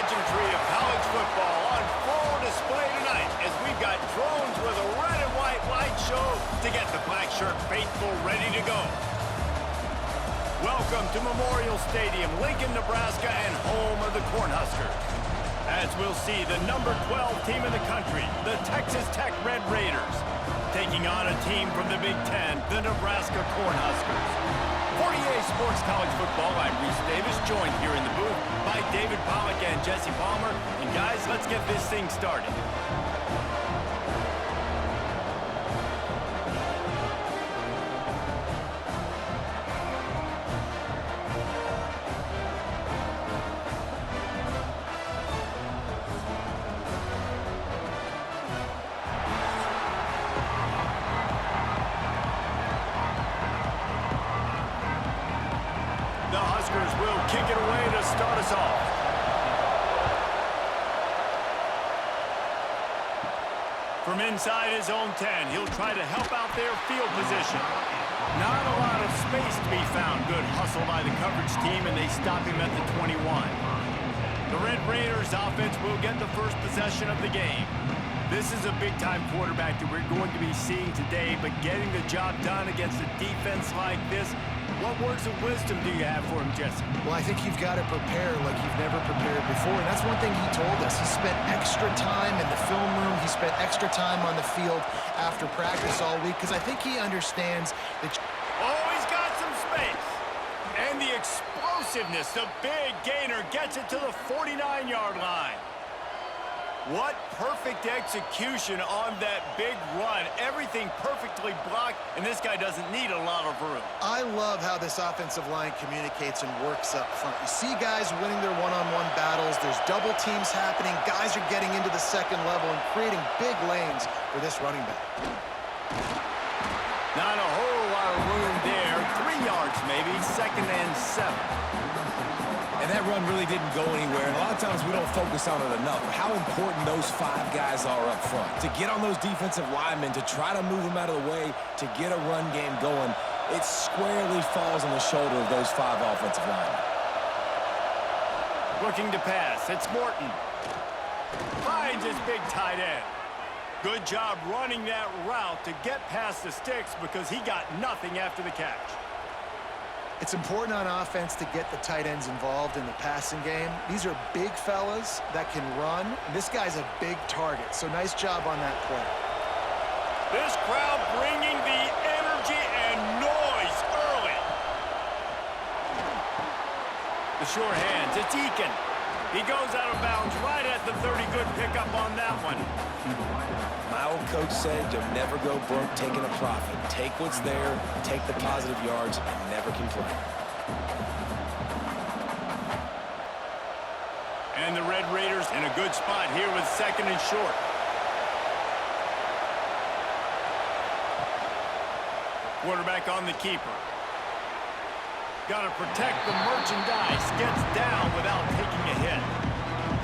pageantry of college football on full display tonight as we've got drones with a red and white light show to get the black shirt faithful ready to go. Welcome to Memorial Stadium, Lincoln, Nebraska, and home of the Cornhuskers. As we'll see, the number 12 team in the country, the Texas Tech Red Raiders, taking on a team from the Big Ten, the Nebraska Cornhuskers. For EA Sports College Football, I'm Reese Davis, joined here in the booth by David Pollack and Jesse Palmer. And guys, let's get this thing started. The Huskers will kick it away to start us off. From inside his own 10, he'll try to help out their field position. Not a lot of space to be found. Good hustle by the coverage team, and they stop him at the 21. The Red Raiders offense will get the first possession of the game. This is a big-time quarterback that we're going to be seeing today, but getting the job done against a defense like this, what words of wisdom do you have for him, Jesse? Well, I think you've got to prepare like you've never prepared before, and that's one thing he told us. He spent extra time in the film room. He spent extra time on the field after practice all week, because I think he understands that... Oh, he's got some space. And the explosiveness, the big gainer gets it to the 49-yard line. What perfect execution on that big run. Everything perfectly blocked, and this guy doesn't need a lot of room. I love how this offensive line communicates and works up front. You see guys winning their one-on-one battles. There's double teams happening. Guys are getting into the second level and creating big lanes for this running back. Not a whole lot of room there. 3 yards maybe, 2nd and 7. And that run really didn't go anywhere. And a lot of times we don't focus on it enough. How important those 5 guys are up front. To get on those defensive linemen, to try to move them out of the way, to get a run game going, it squarely falls on the shoulder of those 5 offensive linemen. Looking to pass, it's Morton. Finds his big tight end. Good job running that route to get past the sticks because he got nothing after the catch. It's important on offense to get the tight ends involved in the passing game. These are big fellas that can run. And this guy's a big target, so nice job on that play. This crowd bringing the energy and noise early. The short hands, it's Eakin. He goes out of bounds right at the 30. Good pickup on that one. My old coach said you'll never go broke taking a profit. Take what's there, take the positive yards, and never complain. And the Red Raiders in a good spot here with 2nd and short. Quarterback on the keeper. Got to protect the merchandise. Gets down without taking a hit.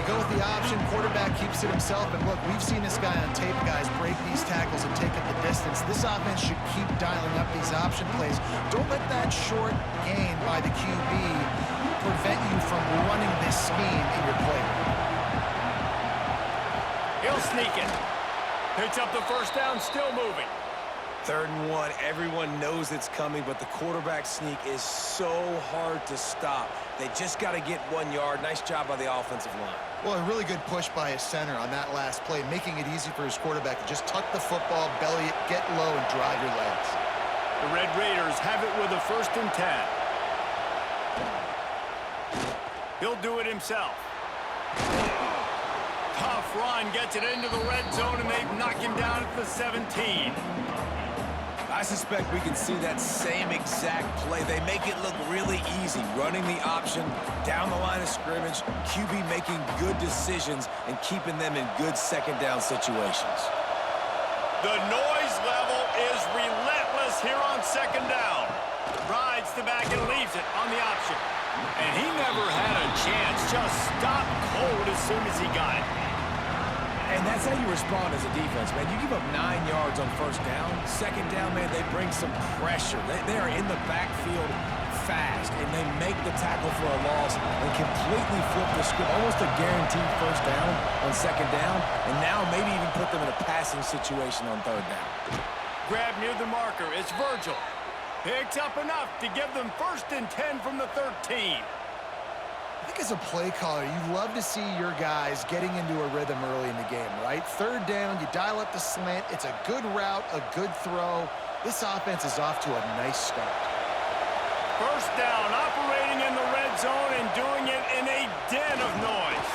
They go with the option. Quarterback keeps it himself. And look, we've seen this guy on tape, guys, break these tackles and take it the distance. This offense should keep dialing up these option plays. Don't let that short gain by the QB prevent you from running this scheme in your play. He'll sneak it. Picks up the first down, still moving. 3rd and 1, everyone knows it's coming, but the quarterback sneak is so hard to stop. They just got to get 1 yard. Nice job by the offensive line. Well, a really good push by his center on that last play, making it easy for his quarterback to just tuck the football, belly it, get low, and drive your legs. The Red Raiders have it with a 1st and 10. He'll do it himself. Tough run, gets it into the red zone, and they knock him down at the 17. I suspect we can see that same exact play. They make it look really easy, running the option down the line of scrimmage, QB making good decisions and keeping them in good 2nd down situations. The noise level is relentless here on 2nd down. Rides the back and leaves it on the option. And he never had a chance, just stopped cold as soon as he got it. And that's how you respond as a defense, man. You give up 9 yards on 1st down. 2nd down, man, they bring some pressure. They are in the backfield fast, and they make the tackle for a loss and completely flip the script, almost a guaranteed first down on second down, and now maybe even put them in a passing situation on third down. Grab near the marker. It's Virgil. Picks up enough to give them 1st and 10 from the 13. I think as a play caller, you love to see your guys getting into a rhythm early in the game, right? Third down, you dial up the slant. It's a good route, a good throw. This offense is off to a nice start. First down, operating in the red zone and doing it in a den of noise.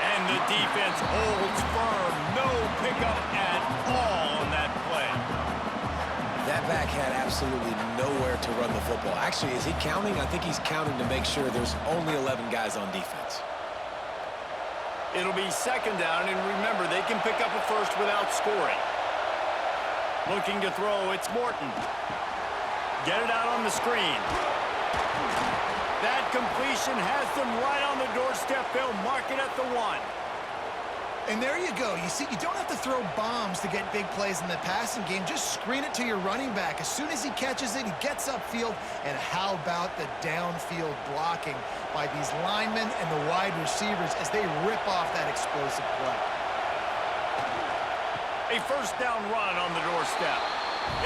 And the defense holds firm. No pickup at all on that play. That back had absolutely nowhere to run the football. Actually, is he counting? I think he's counting to make sure there's only 11 guys on defense. It'll be second down, and remember, they can pick up a first without scoring. Looking to throw, it's Morton. Get it out on the screen. That completion has them right on the doorstep. They'll mark it at the 1. And there you go. You see, you don't have to throw bombs to get big plays in the passing game. Just screen it to your running back. As soon as he catches it, he gets upfield. And how about the downfield blocking by these linemen and the wide receivers as they rip off that explosive play. A first down run on the doorstep.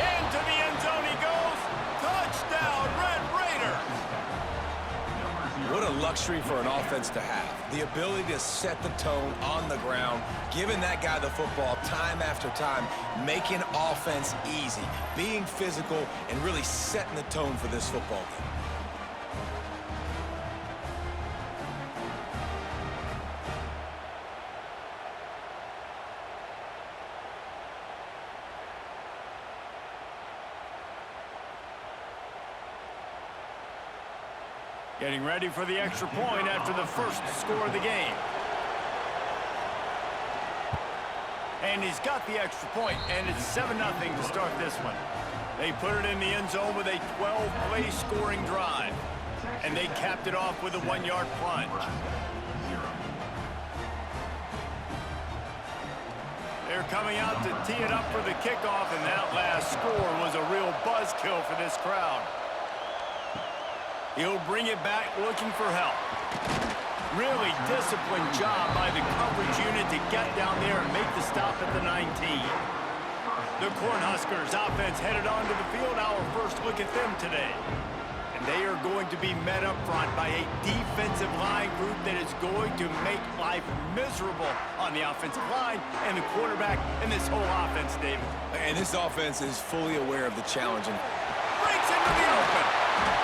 Into the end zone he goes. Touchdown, Red Raiders. What a luxury for an offense to have. The ability to set the tone on the ground, giving that guy the football time after time, making offense easy, being physical, and really setting the tone for this football game. Getting ready for the extra point after the first score of the game. And he's got the extra point, and it's 7-0 to start this one. They put it in the end zone with a 12-play scoring drive. And they capped it off with a 1-yard plunge. They're coming out to tee it up for the kickoff, and that last score was a real buzzkill for this crowd. He'll bring it back looking for help. Really disciplined job by the coverage unit to get down there and make the stop at the 19. The Cornhuskers offense headed onto the field. Our first look at them today. And they are going to be met up front by a defensive line group that is going to make life miserable on the offensive line and the quarterback and this whole offense, David. And this offense is fully aware of the challenge. And breaks into the open.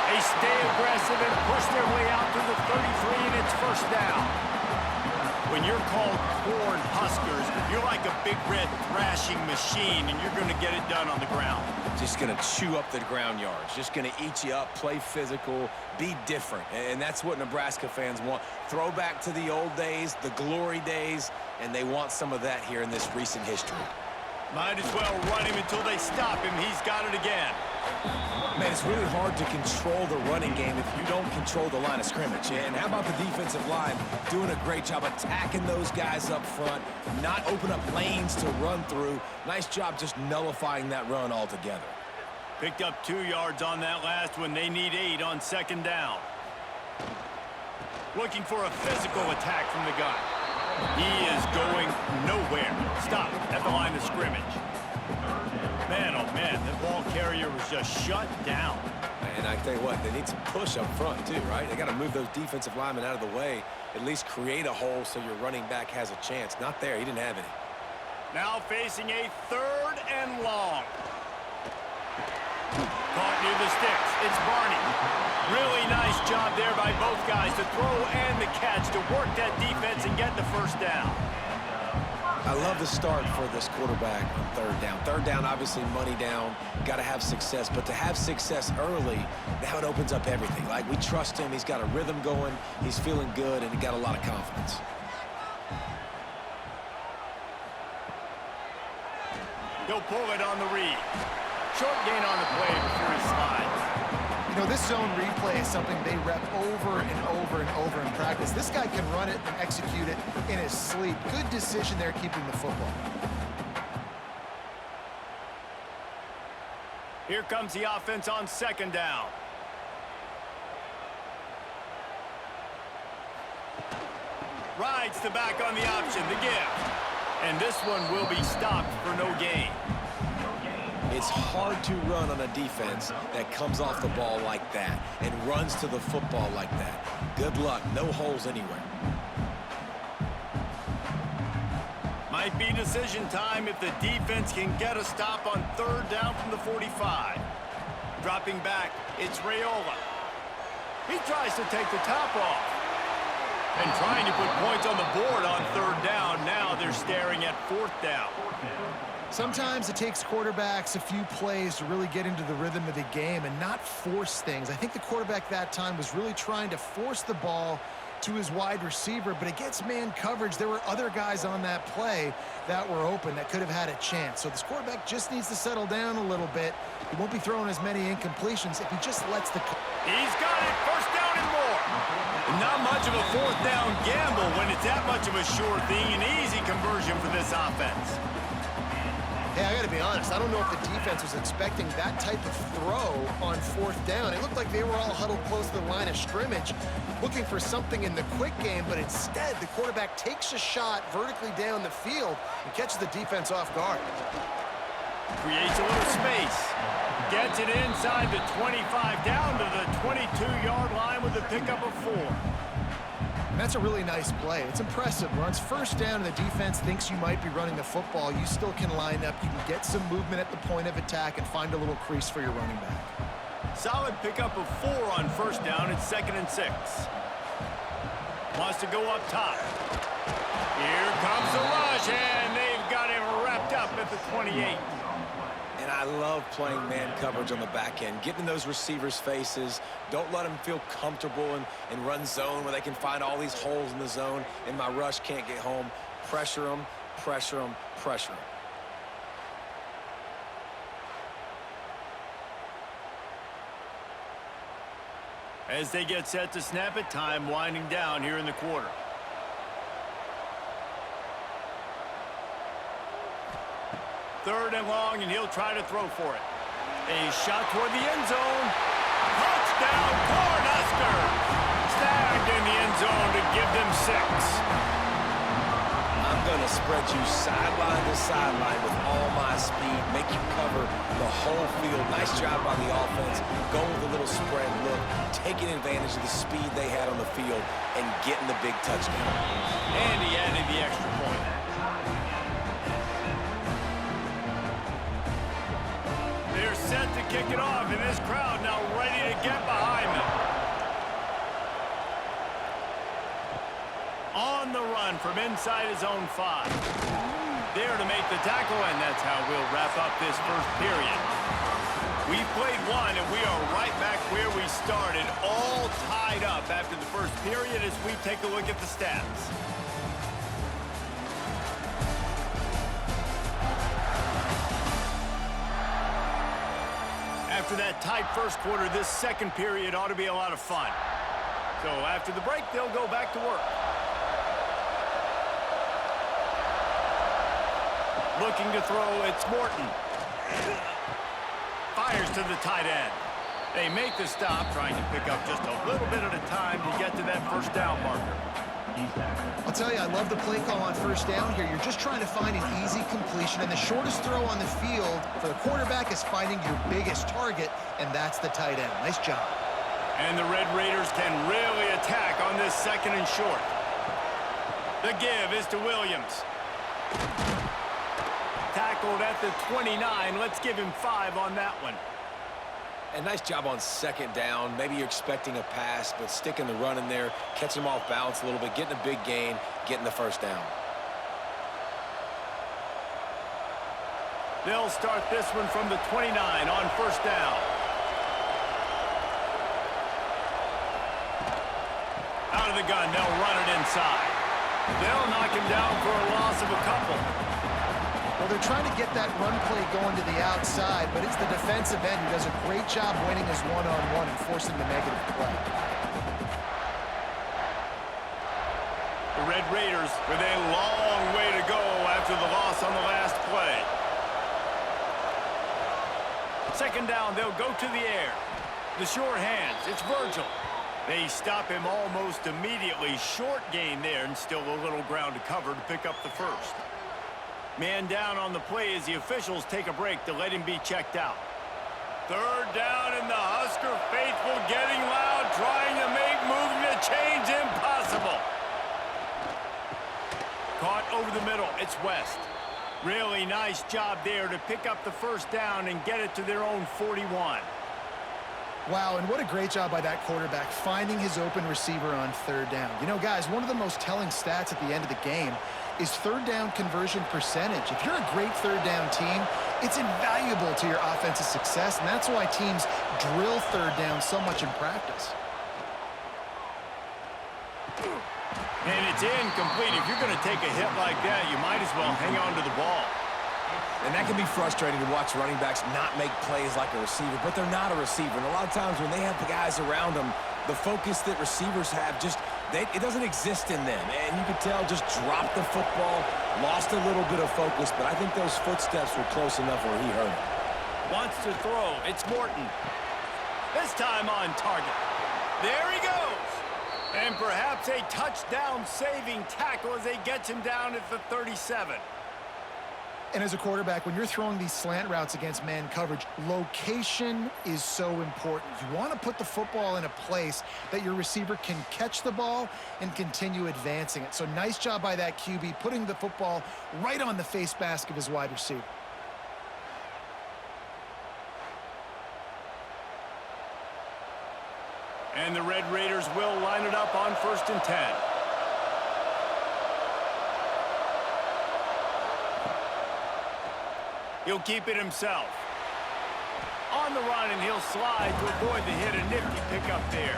They stay aggressive and push their way out to the 33, and it's first down. When you're called Cornhuskers, you're like a big red thrashing machine, and you're going to get it done on the ground. just going to chew up the ground yards, just going to eat you up, play physical, be different. And that's what Nebraska fans want. Throwback to the old days, the glory days, and they want some of that here in this recent history. Might as well run him until they stop him. He's got it again. Man, it's really hard to control the running game if you don't control the line of scrimmage. And how about the defensive line doing a great job attacking those guys up front, not open up lanes to run through. Nice job just nullifying that run altogether. Picked up 2 yards on that last one. They need 8 on second down. Looking for a physical attack from the gun. He is going nowhere. Stop at the line of scrimmage. Man, oh man, the ball carrier was just shut down. And I tell you what, they need some push up front too, right? They got to move those defensive linemen out of the way, at least create a hole so your running back has a chance. Not there, he didn't have any. Now facing a 3rd and long. Caught near the sticks. It's Barney. Really nice job there by both guys to throw and the catch to work that defense and get the first down. I love the start for this quarterback on 3rd down. 3rd down, obviously money down, got to have success. But to have success early, now it opens up everything. Like, we trust him. He's got a rhythm going. He's feeling good, and he got a lot of confidence. He'll pull it on the read. Short gain on the play before he slides. You know, this zone replay is something they rep over and over and over in practice. This guy can run it and execute it in his sleep. Good decision there keeping the football. Here comes the offense on 2nd down. Rides the back on the option, the give. And this one will be stopped for no gain. It's hard to run on a defense that comes off the ball like that and runs to the football like that. Good luck. No holes anywhere. Might be decision time if the defense can get a stop on third down from the 45. Dropping back, it's Raiola. He tries to take the top off. And trying to put points on the board on third down. Now they're staring at fourth down. Sometimes it takes quarterbacks a few plays to really get into the rhythm of the game and not force things. I think the quarterback that time was really trying to force the ball to his wide receiver, but against man coverage, there were other guys on that play that were open that could have had a chance. So this quarterback just needs to settle down a little bit. He won't be throwing as many incompletions if he just lets the... He's got it, first down and more. Not much of a fourth down gamble when it's that much of a sure thing, an easy conversion for this offense. Hey, I got to be honest, I don't know if the defense was expecting that type of throw on fourth down. It looked like they were all huddled close to the line of scrimmage, looking for something in the quick game, but instead the quarterback takes a shot vertically down the field and catches the defense off guard. Creates a little space. Gets it inside the 25, down to the 22-yard line with a pickup of 4. And that's a really nice play. It's impressive. Runs first down and the defense thinks you might be running the football. You still can line up. You can get some movement at the point of attack and find a little crease for your running back. Solid pickup of 4 on first down. It's 2nd and 6. Wants to go up top. Here comes the rush, and they've got him wrapped up at the 28. And I love playing man coverage on the back end, getting in those receivers' faces. Don't let them feel comfortable and run zone where they can find all these holes in the zone and my rush can't get home. Pressure them, pressure them, pressure them. As they get set to snap it, time winding down here in the quarter. Third and long, and he'll try to throw for it. A shot toward the end zone. Touchdown, Cornhuskers! Snagged in the end zone to give them 6. I'm going to spread you sideline to sideline with all my speed, make you cover the whole field. Nice job by the offense, going with a little spread look, taking advantage of the speed they had on the field, and getting the big touchdown. And he added the extra point. They're set to kick it off, and this crowd now ready to get behind them. On the run from inside his own 5. There to make the tackle, and that's how we'll wrap up this first period. We've played one, and we are right back where we started, all tied up after the first period as we take a look at the stats. After that tight first quarter, this second period ought to be a lot of fun. So after the break, they'll go back to work. Looking to throw, it's Morton. Fires to the tight end. They make the stop, trying to pick up just a little bit at a time to get to that first down marker. I'll tell you, I love the play call on first down here. You're just trying to find an easy completion, and the shortest throw on the field for the quarterback is finding your biggest target, and that's the tight end. Nice job. And the Red Raiders can really attack on this 2nd and short. The give is to Williams. Tackled at the 29. Let's give him 5 on that one. And nice job on 2nd down. Maybe you're expecting a pass, but sticking the run in there, catching them off balance a little bit, getting a big gain, getting the first down. They'll start this one from the 29 on first down. Out of the gun, they'll run it inside. They'll knock him down for a loss of a couple. Well, they're trying to get that run play going to the outside, but it's the defensive end who does a great job winning his one-on-one and forcing the negative play. The Red Raiders with a long way to go after the loss on the last play. 2nd down, they'll go to the air. The sure hands, it's Virgil. They stop him almost immediately. Short gain there, and still a little ground to cover to pick up the first. Man down on the play as the officials take a break to let him be checked out. Third down, and the Husker faithful getting loud, trying to make moving the chains impossible. Caught over the middle. It's West. Really nice job there to pick up the first down and get it to their own 41. Wow, and what a great job by that quarterback finding his open receiver on third down. You know, guys, one of the most telling stats at the end of the game is third down conversion percentage. If you're a great third down team, it's invaluable to your offensive success, and that's why teams drill third down so much in practice. And it's incomplete. If you're going to take a hit like that, you might as well hang on to the ball. And that can be frustrating to watch running backs not make plays like a receiver, but they're not a receiver. And a lot of times when they have the guys around them, the focus that receivers have it doesn't exist in them. And you could tell just dropped the football, lost a little bit of focus, but I think those footsteps were close enough where he heard it. Wants to throw. It's Morton. This time on target. There he goes. And perhaps a touchdown-saving tackle as they get him down at the 37. And as a quarterback, when you're throwing these slant routes against man coverage, location is so important. You want to put the football in a place that your receiver can catch the ball and continue advancing it. So nice job by that QB, putting the football right on the face mask of his wide receiver. And the Red Raiders will line it up on 1st and 10. He'll keep it himself. On the run, and he'll slide to avoid the hit. A nifty pickup there.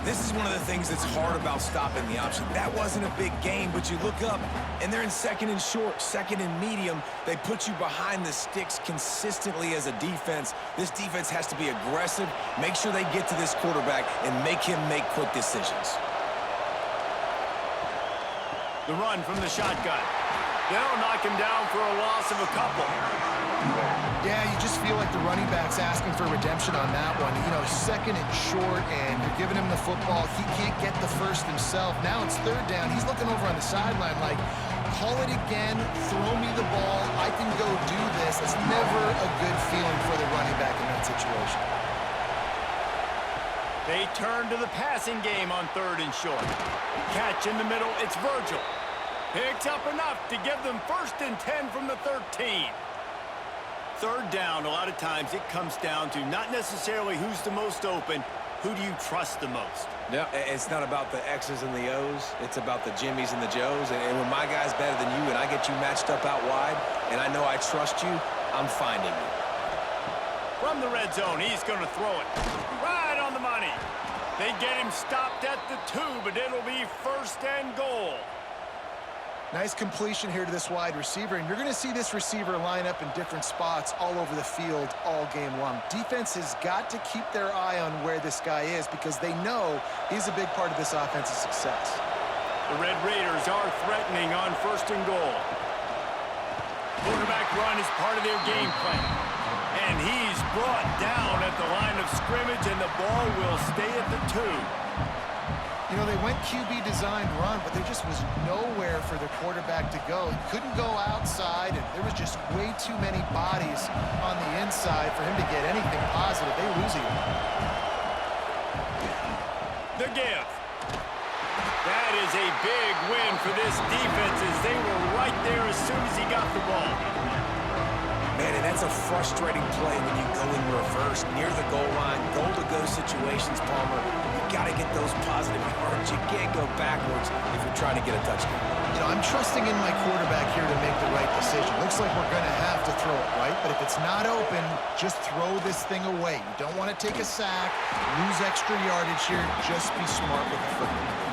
This is one of the things that's hard about stopping the option. That wasn't a big gain, but you look up, and they're in second and short, second and medium. They put you behind the sticks consistently as a defense. This defense has to be aggressive, make sure they get to this quarterback, and make him make quick decisions. The run from the shotgun. They'll knock him down for a loss of a couple. Yeah, you just feel like the running back's asking for redemption on that one. You know, second and short, and you're giving him the football. He can't get the first himself. Now it's third down. He's looking over on the sideline like, call it again, throw me the ball, I can go do this. It's never a good feeling for the running back in that situation. They turn to the passing game on 3rd and short. Catch in the middle, it's Virgil. Picks up enough to give them 1st and 10 from the 13. Third down, a lot of times it comes down to not necessarily who's the most open, who do you trust the most? Yeah, it's not about the X's and the O's. It's about the Jimmys and the Joes. And when my guy's better than you and I get you matched up out wide and I know I trust you, I'm finding you. From the red zone, he's going to throw it. Right on the money. They get him stopped at the 2, but it'll be 1st and goal. Nice completion here to this wide receiver, and you're going to see this receiver line up in different spots all over the field all game long. Defense has got to keep their eye on where this guy is because they know he's a big part of this offensive success. The Red Raiders are threatening on 1st and goal. Quarterback run is part of their game plan. And he's brought down at the line of scrimmage, and the ball will stay at the 2. You know, they went QB designed run, but there just was nowhere for the quarterback to go. He couldn't go outside, and there was just way too many bodies on the inside for him to get anything positive. They lose it. The give. That is a big win for this defense as they were right there as soon as he got the ball. Man, and that's a frustrating play when you go in reverse near the goal line, goal-to-go situations, Palmer. You got to get those positive yards. You can't go backwards if you're trying to get a touchdown. You know, I'm trusting in my quarterback here to make the right decision. Looks like we're going to have to throw it, right? But if it's not open, just throw this thing away. You don't want to take a sack, lose extra yardage here. Just be smart with the football.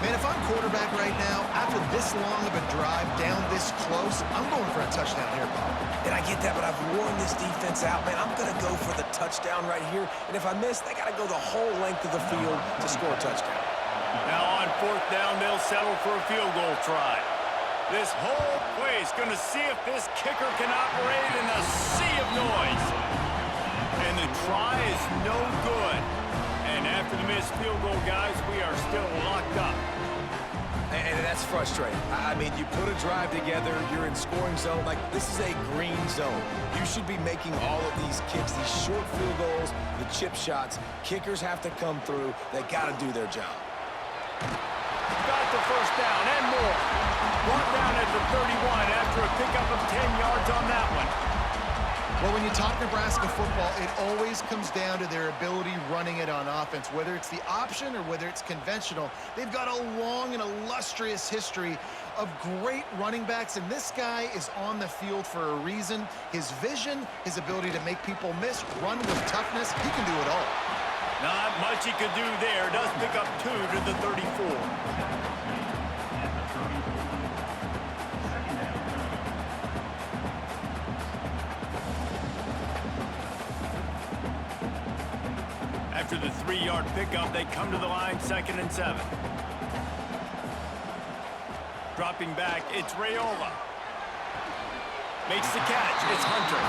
Man, if I'm quarterback right now, after this long of a drive down this close, I'm going for a touchdown here, Bob. And I get that, but I've worn this defense out, man. I'm going to go for the touchdown right here. And if I miss, they got to go the whole length of the field to score a touchdown. Now on 4th down, they'll settle for a field goal try. This whole place going to see if this kicker can operate in a sea of noise. And the try is no good. And after the missed field That's frustrating. I mean, you put a drive together, you're in scoring zone. Like, this is a green zone. You should be making all of these kicks, these short field goals, the chip shots. Kickers have to come through. They got to do their job. Got the first down and more. Brought down at the 31 after a pickup of 10 yards on that one. Well, when you talk Nebraska football, it always comes down to their ability running it on offense. Whether it's the option or whether it's conventional, they've got a long and illustrious history of great running backs, and this guy is on the field for a reason. His vision, his ability to make people miss, run with toughness, he can do it all. Not much he could do there. Does pick up 2 to the 34. After the 3-yard pickup, they come to the line, 2nd and 7. Dropping back, it's Raiola. Makes the catch, it's Hunter.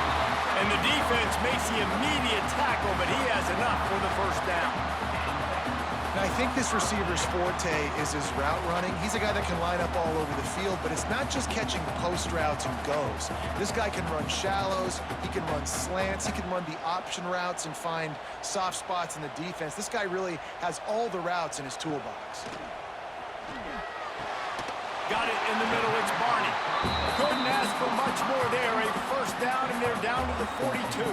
And the defense makes the immediate tackle, but he has enough for the first down. And I think this receiver's forte is his route running. He's a guy that can line up all over the field, but it's not just catching post routes and goes. This guy can run shallows, he can run slants, he can run the option routes and find soft spots in the defense. This guy really has all the routes in his toolbox. Got it in the middle, it's Barney. Couldn't ask for much more there. A first down, and they're down to the 42.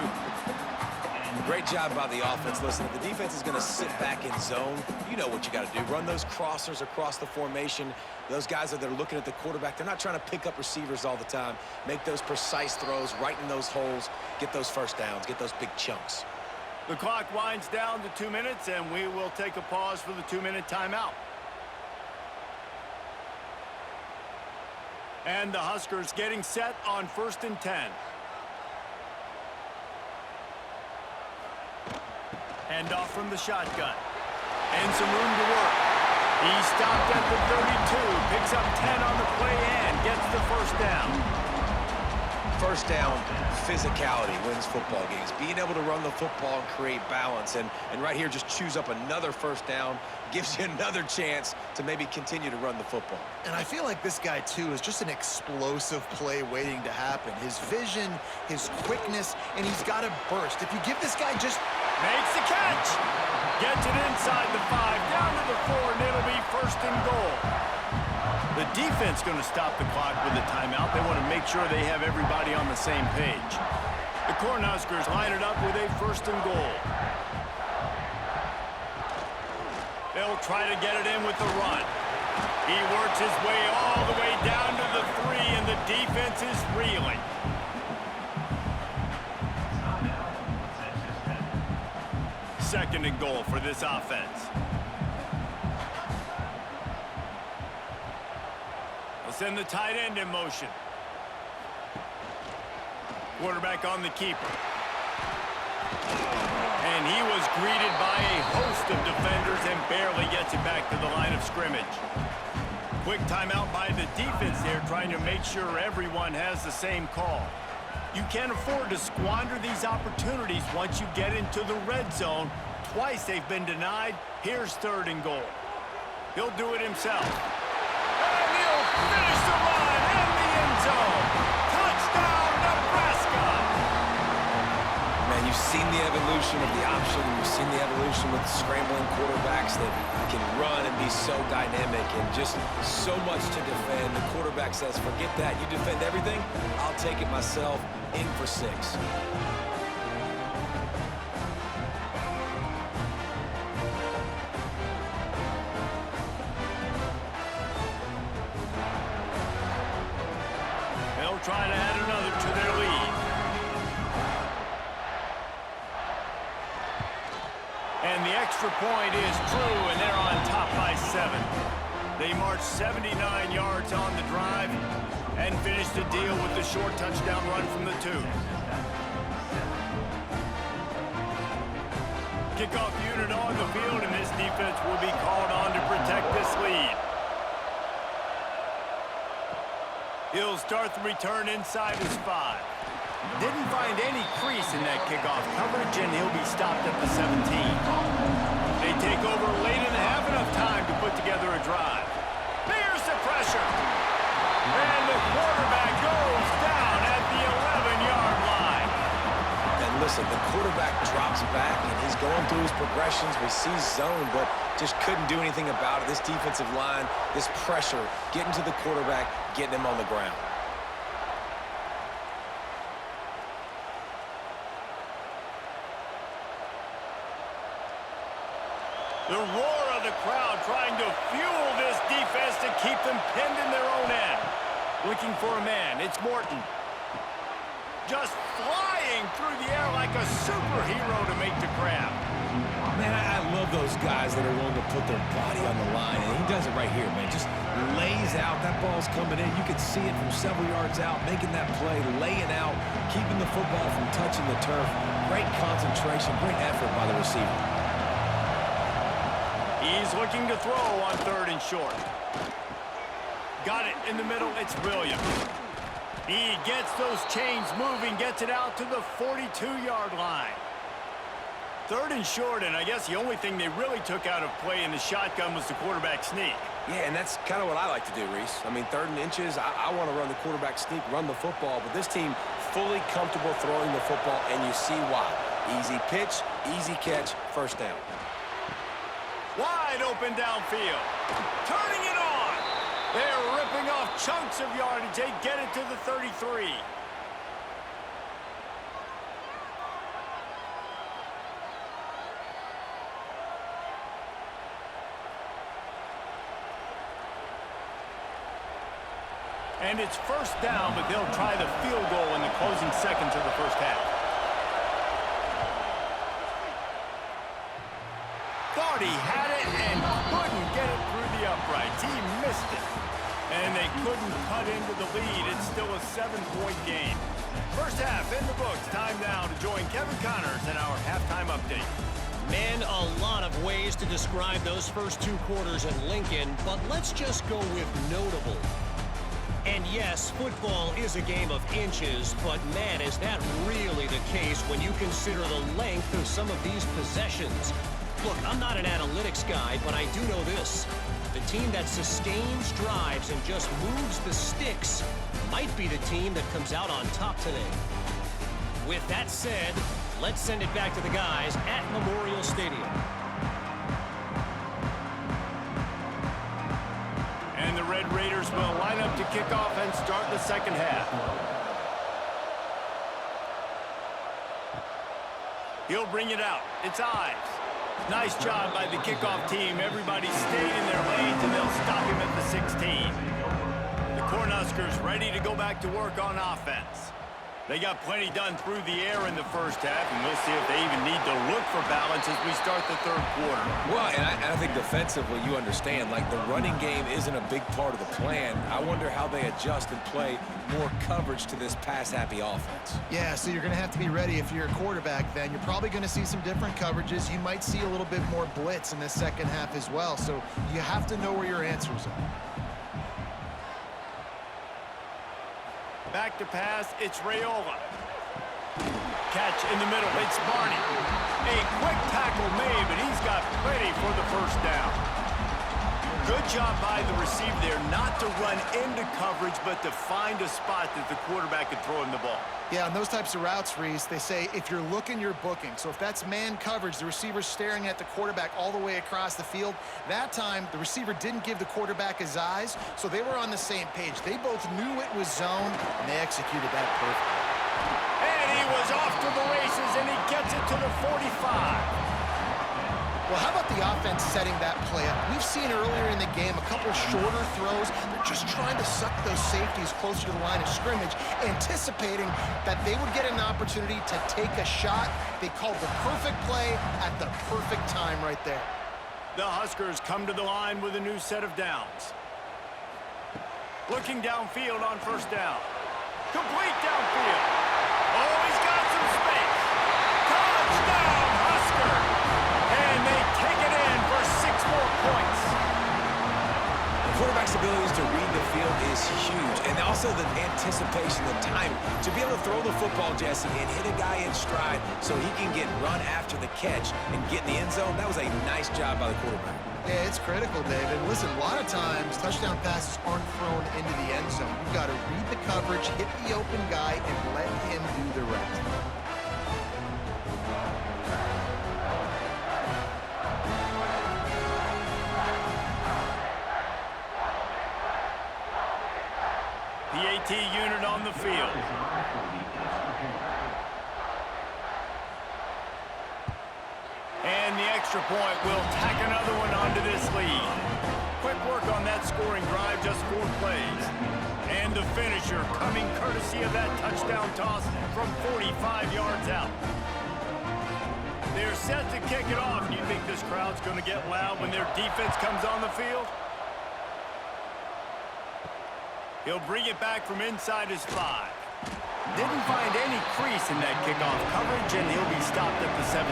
Great job by the offense. Listen, if the defense is going to sit back in zone, you know what you got to do. Run those crossers across the formation. Those guys that are looking at the quarterback, they're not trying to pick up receivers all the time. Make those precise throws right in those holes. Get those first downs. Get those big chunks. The clock winds down to 2 minutes, and we will take a pause for the 2-minute timeout. And the Huskers getting set on 1st and 10. Hand off from the shotgun. And some room to work. He stopped at the 32, picks up 10 on the play and gets the first down. First down, physicality wins football games. Being able to run the football and create balance. And right here, just choose up another first down. Gives you another chance to maybe continue to run the football. And I feel like this guy, too, is just an explosive play waiting to happen. His vision, his quickness, and he's got a burst. If you give this guy just... Makes the catch. Gets it inside the 5, down to the 4, and it'll be 1st and goal. The defense going to stop the clock with a timeout. They want to make sure they have everybody on the same page. The Cornhuskers line it up with a 1st and goal. They'll try to get it in with the run. He works his way all the way down to the 3, and the defense is reeling. Second and goal for this offense. They'll send the tight end in motion. Quarterback on the keeper. And he was greeted by a host of defenders and barely gets it back to the line of scrimmage. Quick timeout by the defense there, trying to make sure everyone has the same call. You can't afford to squander these opportunities once you get into the red zone. Twice they've been denied. Here's 3rd and goal. He'll do it himself. And he'll finish the run in the end zone. Touchdown, Nebraska! Man, you've seen the evolution of the option. You've seen the evolution with scrambling quarterbacks that can run and be so dynamic and just so much to defend. The quarterback says, forget that. You defend everything, I'll take it myself. In for 6. They'll try to add another to their lead. And the extra point is true, and they're on top by 7. They march 79 yards on the drive and finish the deal with the short touchdown run from the 2. Kickoff unit on the field, and this defense will be called on to protect this lead. He'll start the return inside his 5. Didn't find any crease in that kickoff coverage, and he'll be stopped at the 17. They take over late in the half, enough time to put together a drive. There's the pressure. progressions. We see zone, but just couldn't do anything about it. This defensive line, this pressure, getting to the quarterback, getting him on the ground. The roar of the crowd trying to fuel this defense to keep them pinned in their own end. Looking for a man. It's Morton. Just flying through the air like a superhero to make the grab. Man, I love those guys that are willing to put their body on the line, and he does it right here, man. Just lays out. That ball's coming in. You can see it from several yards out, making that play, laying out, keeping the football from touching the turf. Great concentration, great effort by the receiver. He's looking to throw on 3rd and short. Got it in the middle. It's Williams. He gets those chains moving, gets it out to the 42-yard line. 3rd and short, and I guess the only thing they really took out of play in the shotgun was the quarterback sneak. Yeah, and that's kind of what I like to do, Reese. I mean, 3rd and inches, I want to run the quarterback sneak, run the football, but this team fully comfortable throwing the football, and you see why. Easy pitch, easy catch, first down. Wide open downfield. Turning it on. They're ripping off chunks of yardage. They get it to the 33. And it's first down, but they'll try the field goal in the closing seconds of the first half. Thought he had it and couldn't get it through the uprights. He missed it. And they couldn't cut into the lead. It's still a 7-point game. First half in the books. Time now to join Kevin Connors in our halftime update. Man, a lot of ways to describe those first 2 quarters in Lincoln, but let's just go with notable. And yes, football is a game of inches, but man, is that really the case when you consider the length of some of these possessions. Look, I'm not an analytics guy, but I do know this. The team that sustains drives and just moves the sticks might be the team that comes out on top today. With that said, let's send it back to the guys at Memorial Stadium. And the Red Raiders will line up to kick off and start the second half. He'll bring it out. It's Ives. Nice job by the kickoff team. Everybody stayed in their lanes, and they'll stop him at the 16. The Cornhuskers ready to go back to work on offense. They got plenty done through the air in the first half, and we'll see if they even need to look for balance as we start the third quarter. Well, and I think defensively, you understand, like the running game isn't a big part of the plan. I wonder how they adjust and play more coverage to this pass-happy offense. Yeah, so you're going to have to be ready if you're a quarterback then. You're probably going to see some different coverages. You might see a little bit more blitz in the second half as well, so you have to know where your answers are. Back to pass, it's Raiola. Catch in the middle, it's Barney. A quick tackle made, but he's got plenty for the first down. Good job by the receiver there not to run into coverage, but to find a spot that the quarterback could throw him the ball. Yeah, on those types of routes, Reese, they say if you're looking, you're booking. So if that's man coverage, the receiver's staring at the quarterback all the way across the field. That time, the receiver didn't give the quarterback his eyes, so they were on the same page. They both knew it was zone, and they executed that perfectly. And he was off to the races, and he gets it to the 45. Well, how about the offense setting that play up? We've seen earlier in the game a couple shorter throws. They're just trying to suck those safeties closer to the line of scrimmage, anticipating that they would get an opportunity to take a shot. They called the perfect play at the perfect time right there. The Huskers come to the line with a new set of downs. Looking downfield on first down. Complete downfield. Oh, he's got some space. Touchdown, Huskers! And they take it in for 6 more points. The quarterback's abilities to read the field is huge, and also the anticipation, the time to be able to throw the football, Jesse, and hit a guy in stride so he can get run after the catch and get in the end zone. That was a nice job by the quarterback. Yeah, it's critical, David. Listen, a lot of times touchdown passes aren't thrown into the end zone. You've got to read the coverage, hit the open guy, and let him do the rest. PAT unit on the field. And the extra point will tack another one onto this lead. Quick work on that scoring drive, just 4 plays. And the finisher coming courtesy of that touchdown toss from 45 yards out. They're set to kick it off. Do you think this crowd's going to get loud when their defense comes on the field? He'll bring it back from inside his 5. Didn't find any crease in that kickoff coverage, and he'll be stopped at the 17.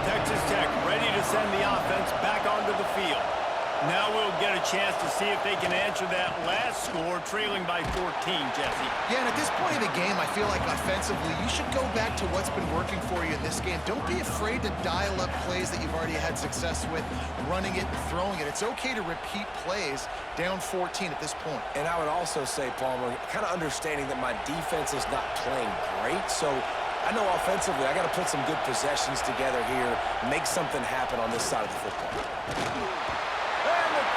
Texas Tech ready to send the offense back onto the field. Now we'll get a chance to see if they can answer that last score, trailing by 14, Jesse. Yeah, and at this point of the game, I feel like offensively, you should go back to what's been working for you in this game. Don't be afraid to dial up plays that you've already had success with, running it and throwing it. It's okay to repeat plays down 14 at this point. And I would also say, Palmer, kind of understanding that my defense is not playing great, so I know offensively I got to put some good possessions together here, make something happen on this side of the football.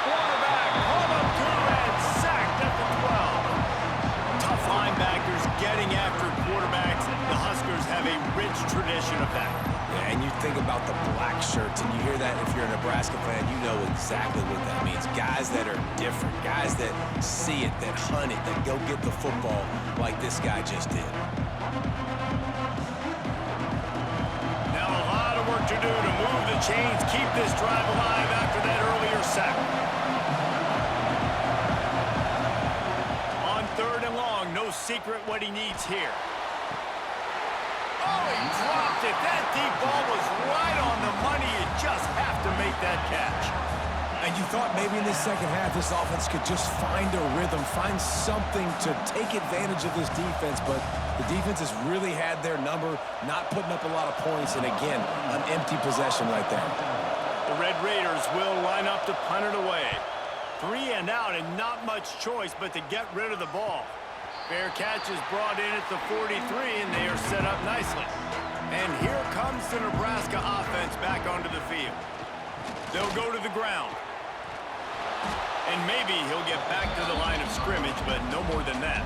Quarterback pulled up to and sacked at the 12. Tough linebackers getting after quarterbacks. The Huskers have a rich tradition of that. Yeah, and you think about the black shirts, and you hear that if you're a Nebraska fan, you know exactly what that means. Guys that are different, guys that see it, that hunt it, that go get the football like this guy just did. Now a lot of work to do to move the chains, keep this drive alive after that earlier sack. No secret what he needs here. Oh, he dropped it. That deep ball was right on the money. You just have to make that catch. And you thought maybe in this second half this offense could just find a rhythm, find something to take advantage of this defense, but the defense has really had their number, not putting up a lot of points, and again, an empty possession right there. The Red Raiders will line up to punt it away. 3 and out and not much choice but to get rid of the ball. Fair catch is brought in at the 43, and they are set up nicely. And here comes the Nebraska offense back onto the field. They'll go to the ground. And maybe he'll get back to the line of scrimmage, but no more than that.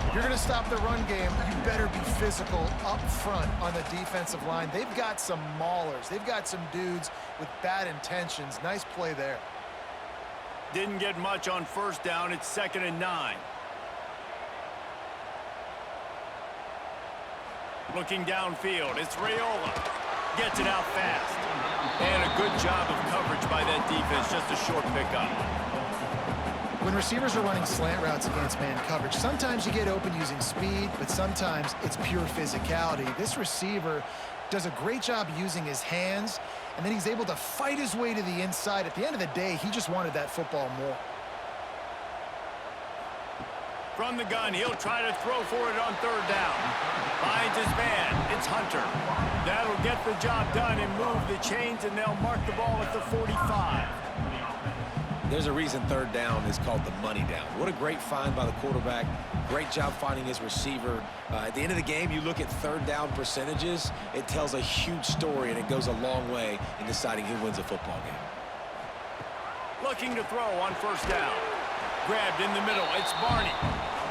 If you're going to stop the run game, you better be physical up front on the defensive line. They've got some maulers. They've got some dudes with bad intentions. Nice play there. Didn't get much on first down. It's 2nd and 9. Looking downfield, it's Raiola. Gets it out fast. And a good job of coverage by that defense, just a short pickup. When receivers are running slant routes against man coverage, sometimes you get open using speed, but sometimes it's pure physicality. This receiver does a great job using his hands, and then he's able to fight his way to the inside. At the end of the day, he just wanted that football more. From the gun, he'll try to throw for it on 3rd down. Finds his man. It's Hunter. That'll get the job done and move the chains, and they'll mark the ball at the 45. There's a reason 3rd down is called the money down. What a great find by the quarterback. Great job finding his receiver. At the end of the game, you look at 3rd down percentages. It tells a huge story, and it goes a long way in deciding who wins a football game. Looking to throw on 1st down. Grabbed in the middle. It's Barney.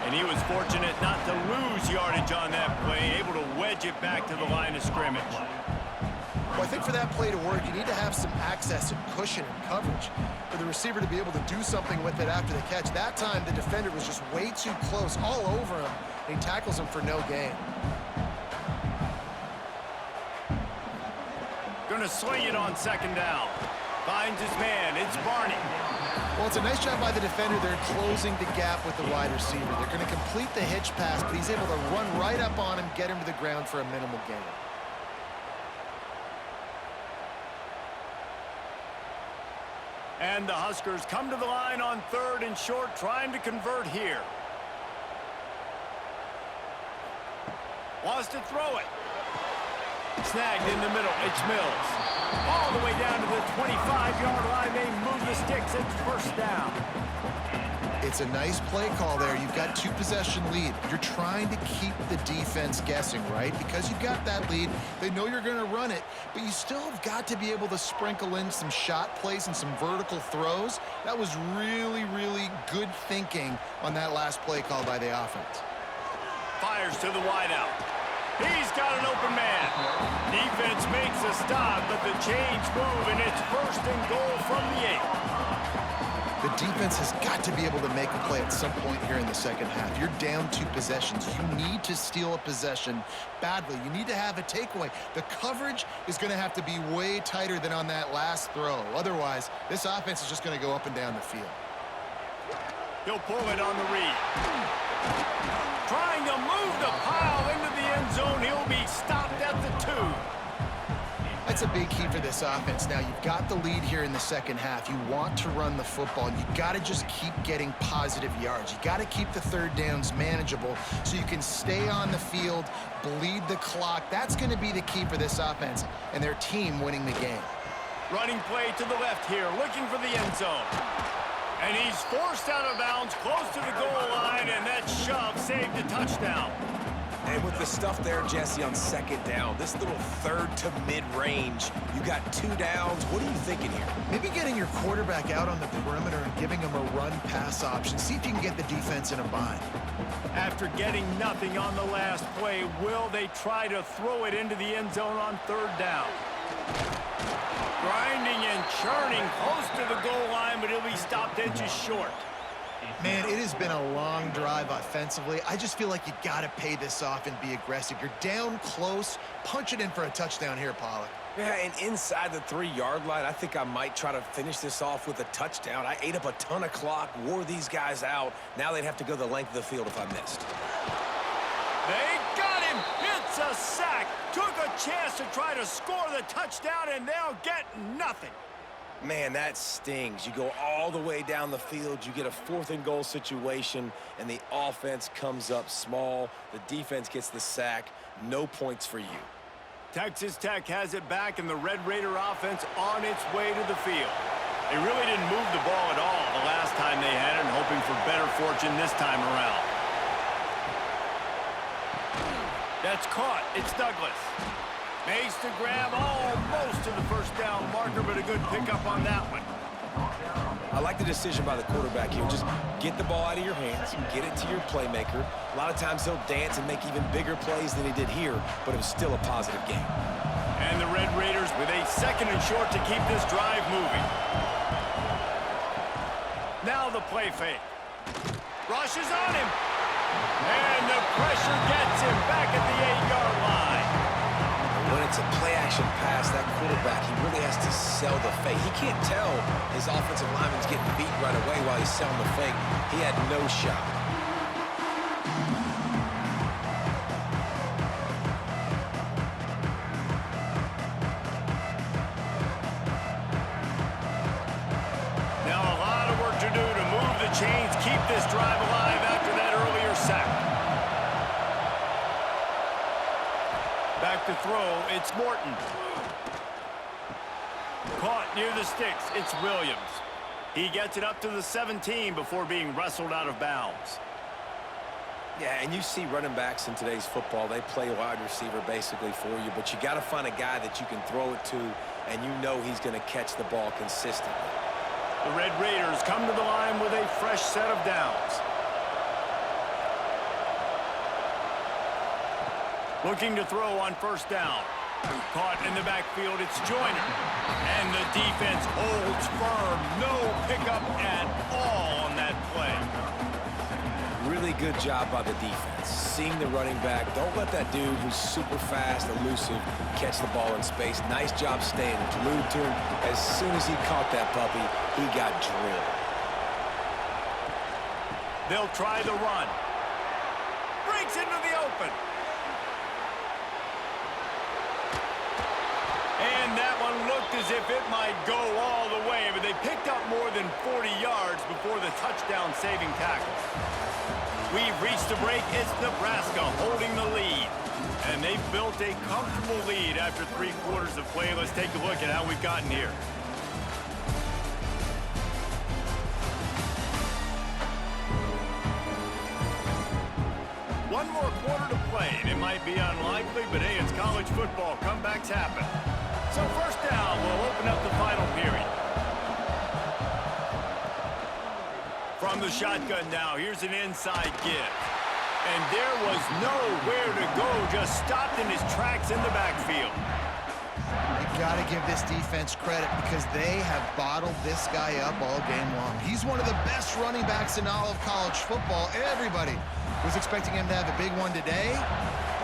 And he was fortunate not to lose yardage on that play, able to wedge it back to the line of scrimmage. Well, I think for that play to work, you need to have some access and cushion and coverage for the receiver to be able to do something with it after the catch. That time, the defender was just way too close, all over him, and he tackles him for no gain. Gonna sling it on 2nd down. Finds his man. It's Barney. Well, it's a nice job by the defender. They're closing the gap with the wide receiver. They're going to complete the hitch pass, but he's able to run right up on him, get him to the ground for a minimal gain. And the Huskers come to the line on 3rd and short, trying to convert here. Wants to throw it. Snagged in the middle. It's Mills. All the way down to the 25-yard line. They move the sticks. It's 1st down. It's a nice play call there. You've got 2-possession lead. You're trying to keep the defense guessing, right? Because you've got that lead, they know you're going to run it, but you still have got to be able to sprinkle in some shot plays and some vertical throws. That was really, really good thinking on that last play call by the offense. Fires to the wideout. He's got an open man. Defense makes a stop, but the chains move, and it's 1st and goal from the 8. The defense has got to be able to make a play at some point here in the second half. You're down 2 possessions. You need to steal a possession badly. You need to have a takeaway. The coverage is going to have to be way tighter than on that last throw. Otherwise, this offense is just going to go up and down the field. He'll pull it on the read. Trying to move the pile into the end zone. He'll be stopped at the 2. That's a big key for this offense. Now, you've got the lead here in the second half. You want to run the football. You got to just keep getting positive yards. You got to keep the 3rd downs manageable so you can stay on the field, bleed the clock. That's going to be the key for this offense and their team winning the game. Running play to the left here, looking for the end zone. And he's forced out of bounds, close to the goal line, and that shove saved a touchdown. And with the stuff there, Jesse, on 2nd down, this little 3rd to mid-range, you got 2 downs. What are you thinking here? Maybe getting your quarterback out on the perimeter and giving him a run-pass option. See if you can get the defense in a bind. After getting nothing on the last play, will they try to throw it into the end zone on 3rd down? Grinding and churning close to the goal line, but he'll be stopped inches short. Man, it has been a long drive offensively. I just feel like you got to pay this off and be aggressive. You're down close. Punch it in for a touchdown here, Pollack. Yeah, and inside the 3-yard line, I think I might try to finish this off with a touchdown. I ate up a ton of clock, wore these guys out. Now they'd have to go the length of the field if I missed. They got him. It's a sack. Took a chance to try to score the touchdown, and they'll get nothing. Man, that stings. You go all the way down the field, you get a 4th and goal situation, and the offense comes up small. The defense gets the sack. No points for you. Texas Tech has it back, and the Red Raider offense on its way to the field. They really didn't move the ball at all the last time they had it, and hoping for better fortune this time around. That's caught. It's Douglas. Makes the grab almost to the 1st down marker, but a good pickup on that one. I like the decision by the quarterback here. Just get the ball out of your hands, get it to your playmaker. A lot of times he'll dance and make even bigger plays than he did here, but it was still a positive game. And the Red Raiders with a 2nd and short to keep this drive moving. Now the play fake. Rushes on him. And the pressure gets him back at the 8-yard line. When it's a play-action pass, that quarterback, he really has to sell the fake. He can't tell his offensive lineman's getting beat right away while he's selling the fake. He had no shot. Now a lot of work to do to move the chains, keep this drive alive after that earlier sack. Back to throw, it's Morton. Caught near the sticks, it's Williams. He gets it up to the 17 before being wrestled out of bounds. Yeah, and you see running backs in today's football, they play wide receiver basically for you, but you got to find a guy that you can throw it to, and you know he's going to catch the ball consistently. The Red Raiders come to the line with a fresh set of downs. Looking to throw on 1st down. Caught in the backfield, it's Joyner. And the defense holds firm. No pickup at all on that play. Really good job by the defense. Seeing the running back. Don't let that dude who's super fast, elusive, catch the ball in space. Nice job staying glued to him. As soon as he caught that puppy, he got drilled. They'll try the run. Breaks into the open. And that one looked as if it might go all the way, but they picked up more than 40 yards before the touchdown-saving tackle. We've reached the break. It's Nebraska holding the lead. And they've built a comfortable lead after 3 quarters of play. Let's take a look at how we've gotten here. might be unlikely, but hey, it's college football. Comebacks happen. So first down will open up the final period. From the shotgun now, here's an inside give. And there was nowhere to go, just stopped in his tracks in the backfield. You got to give this defense credit because they have bottled this guy up all game long. He's one of the best running backs in all of college football. Everybody was expecting him to have a big one today.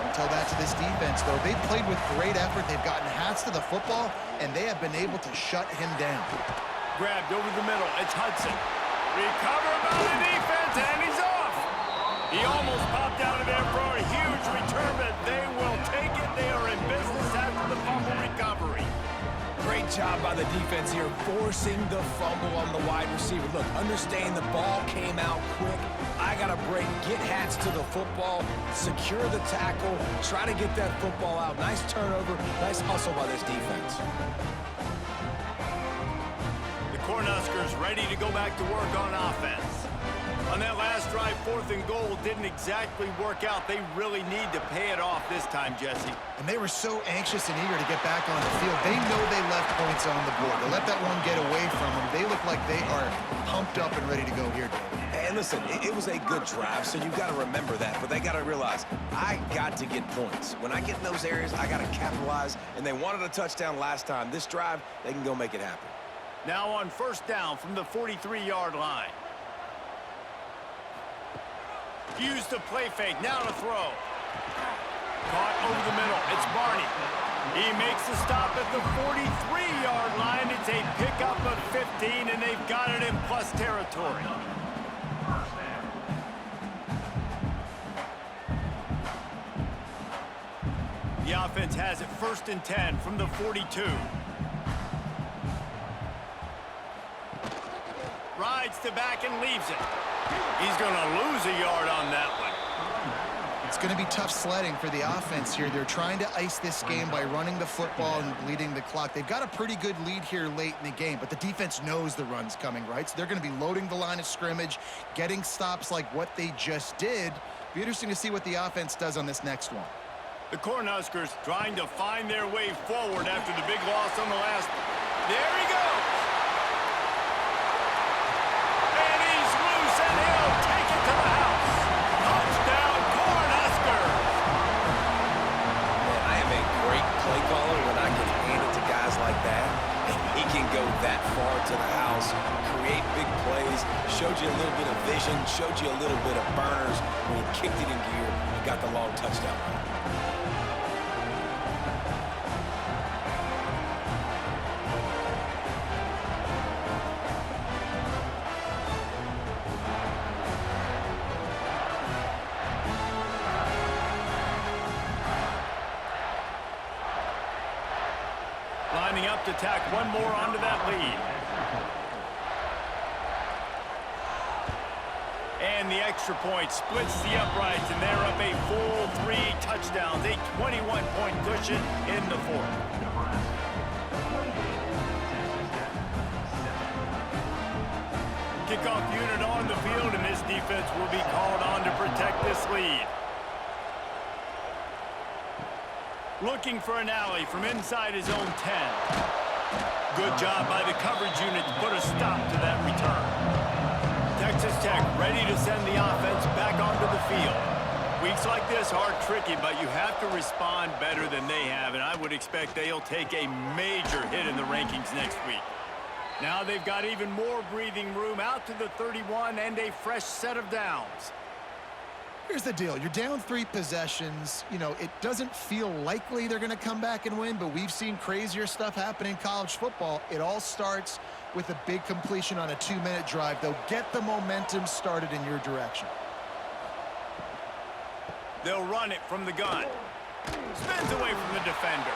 Don't tell that to this defense, though. They've played with great effort. They've gotten hats to the football, and they have been able to shut him down. Grabbed over the middle. It's Hudson. Recovered by the defense, and he's off. He almost popped out of there for a huge return, but they will take it. They are in business after the fumble recovery. Great job by the defense here, forcing the fumble on the wide receiver. Look, understand the ball came out quick. I got to break, get hats to the football, secure the tackle, try to get that football out. Nice turnover, nice hustle by this defense. The Cornhuskers ready to go back to work on offense. On that last drive, 4th and goal didn't exactly work out. They really need to pay it off this time, Jesse. And they were so anxious and eager to get back on the field. They know they left points on the board. To let that one get away from them, they look like they are pumped up and ready to go here, David. And listen, it was a good drive, so you've got to remember that. But they got to realize, I got to get points. When I get in those areas, I got to capitalize. And they wanted a touchdown last time. This drive, they can go make it happen. Now on first down from the 43-yard line. Used to play fake, now to throw. Caught over the middle, it's Barney. He makes the stop at the 43-yard line. It's a pickup of 15, and they've got it in plus territory. The offense has it 1st and 10 from the 42. Rides to back and leaves it. He's going to lose a yard on that one. It's going to be tough sledding for the offense here. They're trying to ice this game by running the football and bleeding the clock. They've got a pretty good lead here late in the game, but the defense knows the run's coming, right? So they're going to be loading the line of scrimmage, getting stops like what they just did. Be interesting to see what the offense does on this next one. The Cornhuskers trying to find their way forward after the big loss on the last. There he goes. And he's loose, and he'll take it to the house. Touchdown, Cornhuskers. Man, I am a great play caller when I can hand it to guys like that. And he can go that far to the house, create big plays, showed you a little bit of vision, showed you a little bit of burners when he kicked it in gear and got the long touchdown. Lining up to tack one more onto that lead. And the extra point splits the uprights, and they're up a full 3 touchdowns, a 21-point cushion in the 4th. Kickoff unit on the field, and this defense will be called on to protect this lead. Looking for an alley from inside his own 10. Good job by the coverage unit to put a stop to that return. Texas Tech ready to send the offense back onto the field. Weeks like this are tricky, but you have to respond better than they have, and I would expect they'll take a major hit in the rankings next week. Now they've got even more breathing room out to the 31 and a fresh set of downs. Here's the deal. You're down 3 possessions. You know, it doesn't feel likely they're going to come back and win, but we've seen crazier stuff happen in college football. It all starts with a big completion on a 2-minute drive. They'll get the momentum started in your direction. They'll run it from the gun. Spins away from the defender.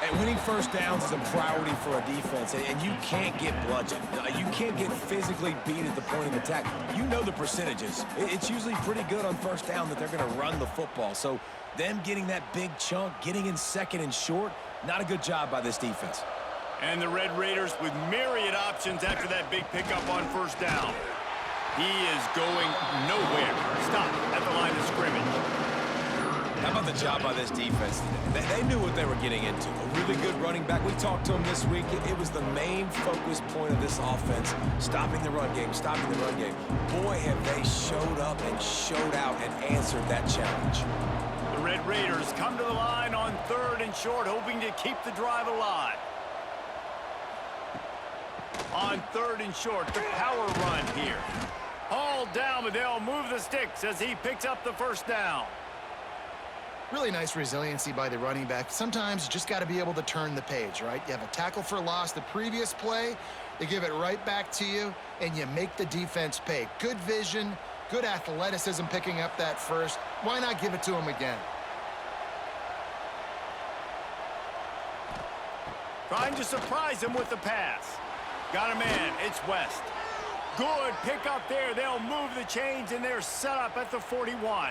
And winning first downs is a priority for a defense, and you can't get bludgeoned. You can't get physically beat at the point of attack. You know the percentages. It's usually pretty good on first down that they're going to run the football. So them getting that big chunk, getting in second and short, not a good job by this defense. And the Red Raiders with myriad options after that big pickup on first down. He is going nowhere. Stop at the line of scrimmage. How about the job by this defense today? They knew what they were getting into. A really good running back. We talked to him this week. It was the main focus point of this offense, stopping the run game, stopping the run game. Boy, have they showed up and showed out and answered that challenge. The Red Raiders come to the line on 3rd and short, hoping to keep the drive alive. On 3rd and short, the power run here. Hauled down, but they'll move the sticks as he picks up the first down. Really nice resiliency by the running back. Sometimes you just got to be able to turn the page, right? You have a tackle for loss the previous play, they give it right back to you, and you make the defense pay. Good vision, good athleticism picking up that first. Why not give it to him again? Trying to surprise him with the pass. Got a man, it's West. Good pick up there. They'll move the chains, and they're set up at the 41.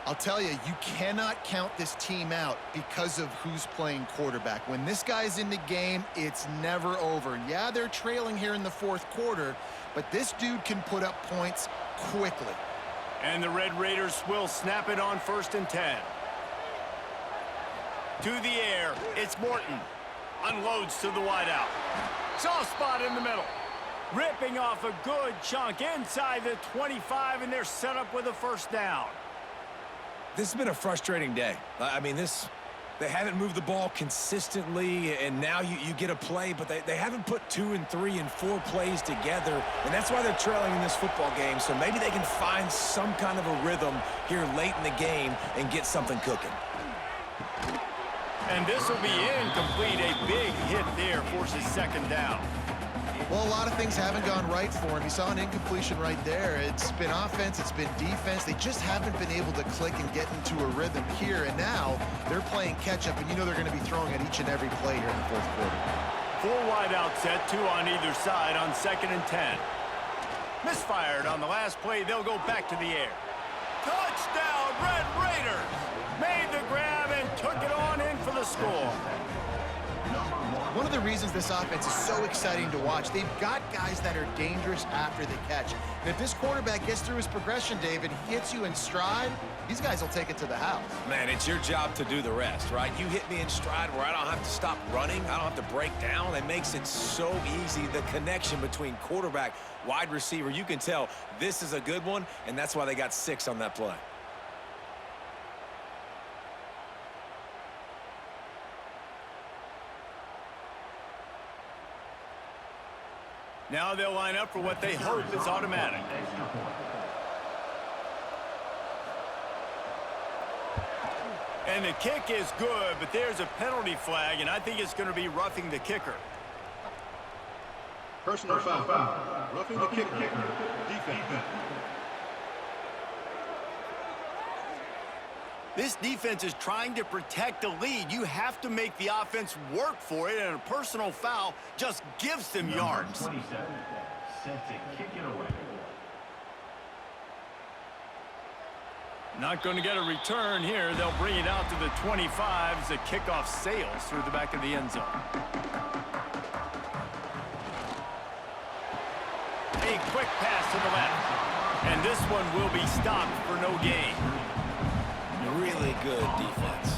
I'll tell you, you cannot count this team out because of who's playing quarterback. When this guy's in the game, it's never over. Yeah, they're trailing here in the 4th quarter, but this dude can put up points quickly. And the Red Raiders will snap it on 1st and 10. To the air, it's Morton. Unloads to the wideout. Soft spot in the middle. Ripping off a good chunk inside the 25, and they're set up with a first down. This has been a frustrating day. I mean, they haven't moved the ball consistently, and now you get a play, but they haven't put 2 and 3 and 4 plays together, and that's why they're trailing in this football game. So maybe they can find some kind of a rhythm here late in the game and get something cooking. And this will be incomplete. A big hit there forces 2nd down. Well, a lot of things haven't gone right for him. You saw an incompletion right there. It's been offense, it's been defense. They just haven't been able to click and get into a rhythm here. And now they're playing catch-up, and you know they're going to be throwing at each and every play here in the 4th quarter. 4 wide out set, 2 on either side on 2nd and 10. Misfired on the last play. They'll go back to the air. Touchdown, Red Raiders! Made the grab and took it on in for the score. One of the reasons this offense is so exciting to watch, they've got guys that are dangerous after the catch. And if this quarterback gets through his progression, David, he hits you in stride, these guys will take it to the house. Man, it's your job to do the rest, right? You hit me in stride where I don't have to stop running. I don't have to break down. It makes it so easy. The connection between quarterback, wide receiver, you can tell this is a good one, and that's why they got 6 on that play. Now they'll line up for what they hope is automatic. And the kick is good, but there's a penalty flag, and I think it's going to be roughing the kicker. Personal foul. Roughing the kicker. Defense. This defense is trying to protect a lead. You have to make the offense work for it, and a personal foul just gives them yards. 27, set to kick it away. Not going to get a return here. They'll bring it out to the 25 as the kickoff sails through the back of the end zone. A quick pass to the left. And this one will be stopped for no gain. Really good defense.